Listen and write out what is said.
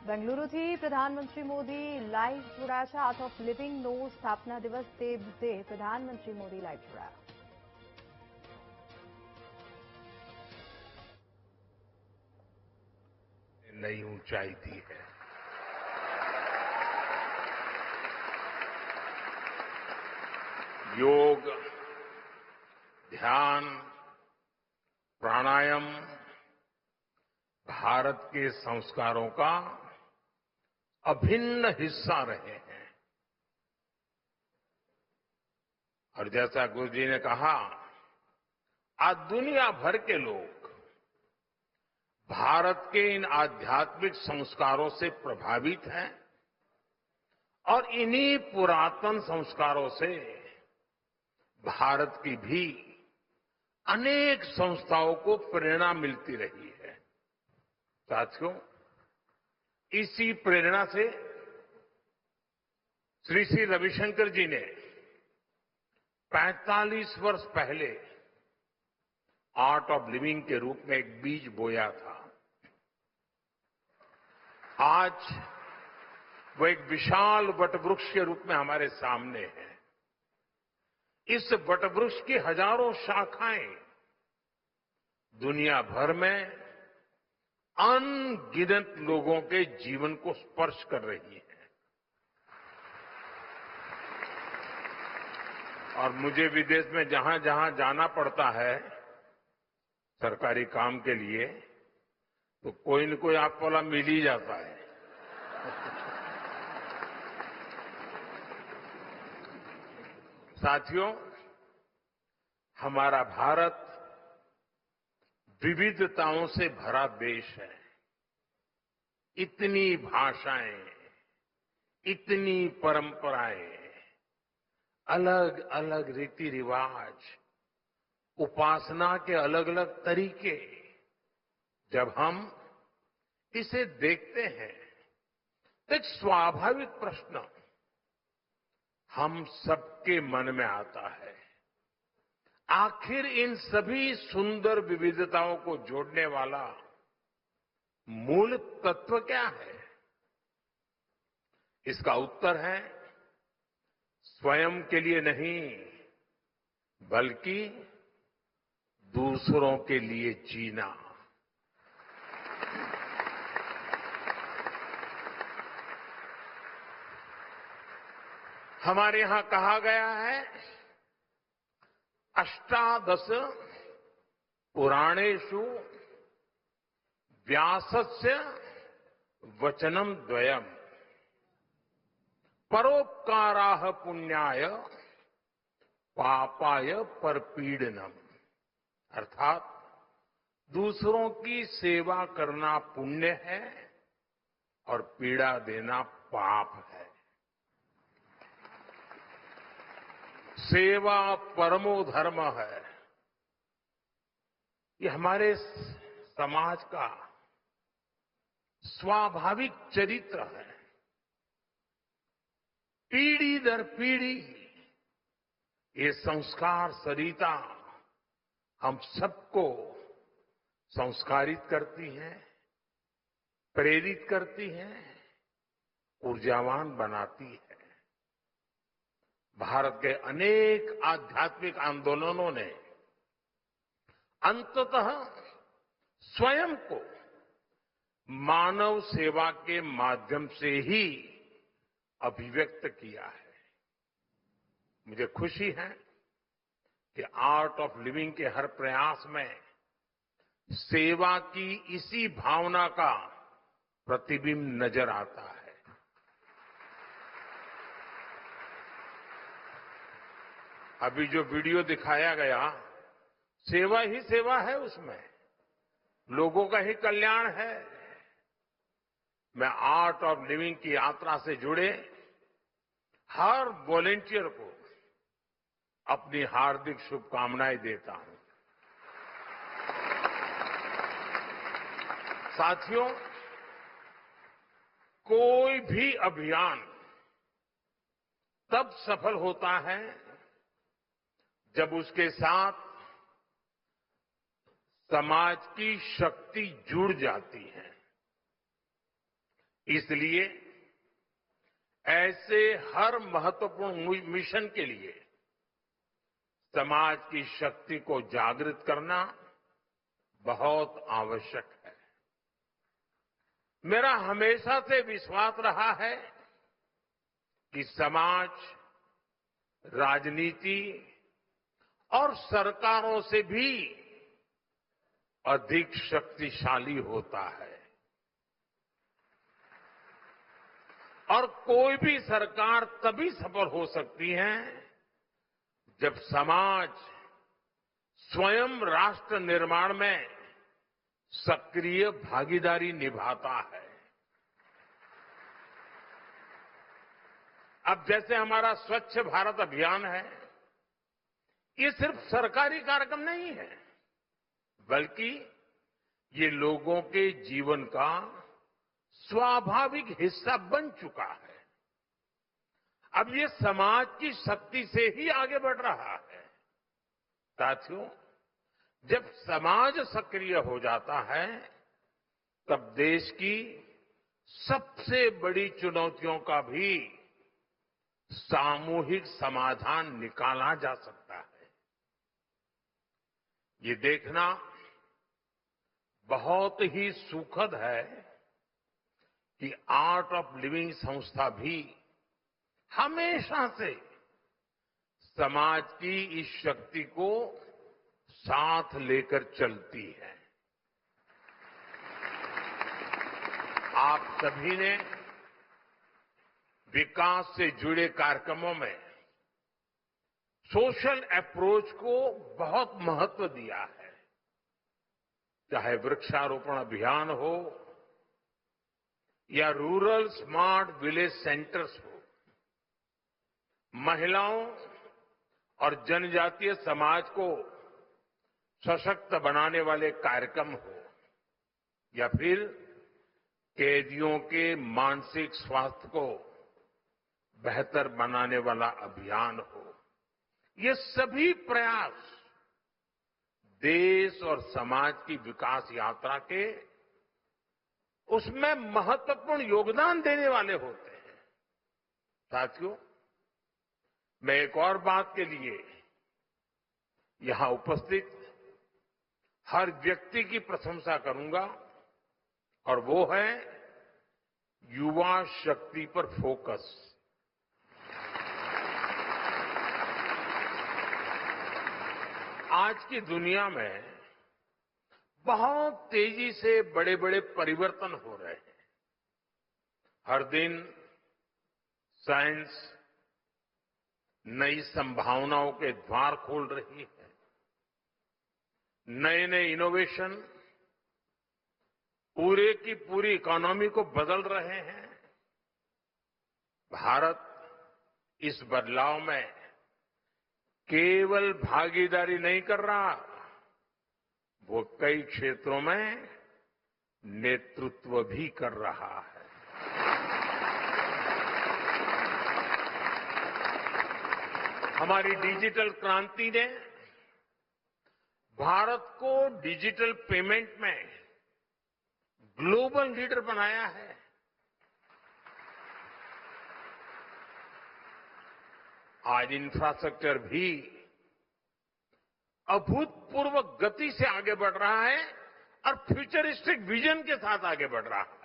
બેંગલુરુથી પ્રધાનમંત્રી મોદી લાઈવ જોડાયા છે। આર્ટ ઓફ લિવિંગનો સ્થાપના દિવસ તે મુદ્દે પ્રધાનમંત્રી મોદી લાઈવ જોડાયા। नई ऊंचाई दी है। योग, ध्यान, प्राणायाम भारत के संस्कारों का अभिन्न हिस्सा रहे हैं। और जैसा गुरु जी ने कहा, आज दुनिया भर के लोग भारत के इन आध्यात्मिक संस्कारों से प्रभावित हैं और इन्हीं पुरातन संस्कारों से भारत की भी अनेक संस्थाओं को प्रेरणा मिलती रही है। साथियों, इसी प्रेरणा से श्री श्री रविशंकर जी ने 45 वर्ष पहले आर्ट ऑफ लिविंग के रूप में एक बीज बोया था। आज वो एक विशाल वटवृक्ष के रूप में हमारे सामने है। इस वटवृक्ष की हजारों शाखाएं दुनिया भर में अनगिनत लोगों के जीवन को स्पर्श कर रही है। और मुझे विदेश में जहां जहां जाना पड़ता है सरकारी काम के लिए, तो कोई न कोई आपको वाला मिल ही जाता है। साथियों, हमारा भारत विविधताओं से भरा देश है। इतनी भाषाएं, इतनी परंपराएं, अलग अलग रीति रिवाज, उपासना के अलग अलग तरीके, जब हम इसे देखते हैं तो एक स्वाभाविक प्रश्न हम सबके मन में आता है, आखिर इन सभी सुंदर विविधताओं को जोड़ने वाला मूल तत्व क्या है? इसका उत्तर है स्वयं के लिए नहीं, बल्कि दूसरों के लिए जीना। हमारे यहां कहा गया है, अष्टादश पुराणेषु व्यासस्य वचनम द्वयम परोपकाराः पुण्याय पापाय परपीडनम। अर्थात दूसरों की सेवा करना पुण्य है और पीड़ा देना पाप है। सेवा परमो धर्म है। ये हमारे समाज का स्वाभाविक चरित्र है। पीढ़ी दर पीढ़ी ये संस्कार सरिता हम सबको संस्कारित करती है, प्रेरित करती है, ऊर्जावान बनाती है। भारत के अनेक आध्यात्मिक आंदोलनों ने अंततः स्वयं को मानव सेवा के माध्यम से ही अभिव्यक्त किया है। मुझे खुशी है कि आर्ट ऑफ लिविंग के हर प्रयास में सेवा की इसी भावना का प्रतिबिंब नजर आता है। अभी जो वीडियो दिखाया गया, सेवा ही सेवा है, उसमें लोगों का ही कल्याण है। मैं आर्ट ऑफ लिविंग की यात्रा से जुड़े हर वॉलेंटियर को अपनी हार्दिक शुभकामनाएं देता हूं। साथियों, कोई भी अभियान तब सफल होता है जब उसके साथ समाज की शक्ति जुड़ जाती है। इसलिए ऐसे हर महत्वपूर्ण मिशन के लिए समाज की शक्ति को जागृत करना बहुत आवश्यक है। मेरा हमेशा से विश्वास रहा है कि समाज, राजनीति और सरकारों से भी अधिक शक्तिशाली होता है और कोई भी सरकार तभी सफल हो सकती है जब समाज स्वयं राष्ट्र निर्माण में सक्रिय भागीदारी निभाता है। अब जैसे हमारा स्वच्छ भारत अभियान है, ये सिर्फ सरकारी कार्यक्रम नहीं है, बल्कि ये लोगों के जीवन का स्वाभाविक हिस्सा बन चुका है। अब ये समाज की शक्ति से ही आगे बढ़ रहा है। साथियों, जब समाज सक्रिय हो जाता है, तब देश की सबसे बड़ी चुनौतियों का भी सामूहिक समाधान निकाला जा सकता है। ये देखना बहुत ही सुखद है कि आर्ट ऑफ लिविंग संस्था भी हमेशा से समाज की इस शक्ति को साथ लेकर चलती है। आप सभी ने विकास से जुड़े कार्यक्रमों में सोशल अप्रोच को बहुत महत्व दिया है, चाहे वृक्षारोपण अभियान हो या रूरल स्मार्ट विलेज सेंटर्स हो, महिलाओं और जनजातीय समाज को सशक्त बनाने वाले कार्यक्रम हो या फिर कैदियों के मानसिक स्वास्थ्य को बेहतर बनाने वाला अभियान हो, ये सभी प्रयास देश और समाज की विकास यात्रा के उसमें महत्वपूर्ण योगदान देने वाले होते हैं। साथियों, मैं एक और बात के लिए यहां उपस्थित हर व्यक्ति की प्रशंसा करूंगा और वो है युवा शक्ति पर फोकस। आज की दुनिया में बहुत तेजी से बड़े बड़े परिवर्तन हो रहे हैं। हर दिन साइंस नई संभावनाओं के द्वार खोल रही है। नए नए इनोवेशन पूरे की पूरी इकोनॉमी को बदल रहे हैं। भारत इस बदलाव में केवल भागीदारी नहीं कर रहा, वो कई क्षेत्रों में नेतृत्व भी कर रहा है। हमारी डिजिटल क्रांति ने भारत को डिजिटल पेमेंट में ग्लोबल लीडर बनाया है। आज इंफ्रास्ट्रक्चर भी अभूतपूर्व गति से आगे बढ़ रहा है और फ्यूचरिस्टिक विजन के साथ आगे बढ़ रहा है।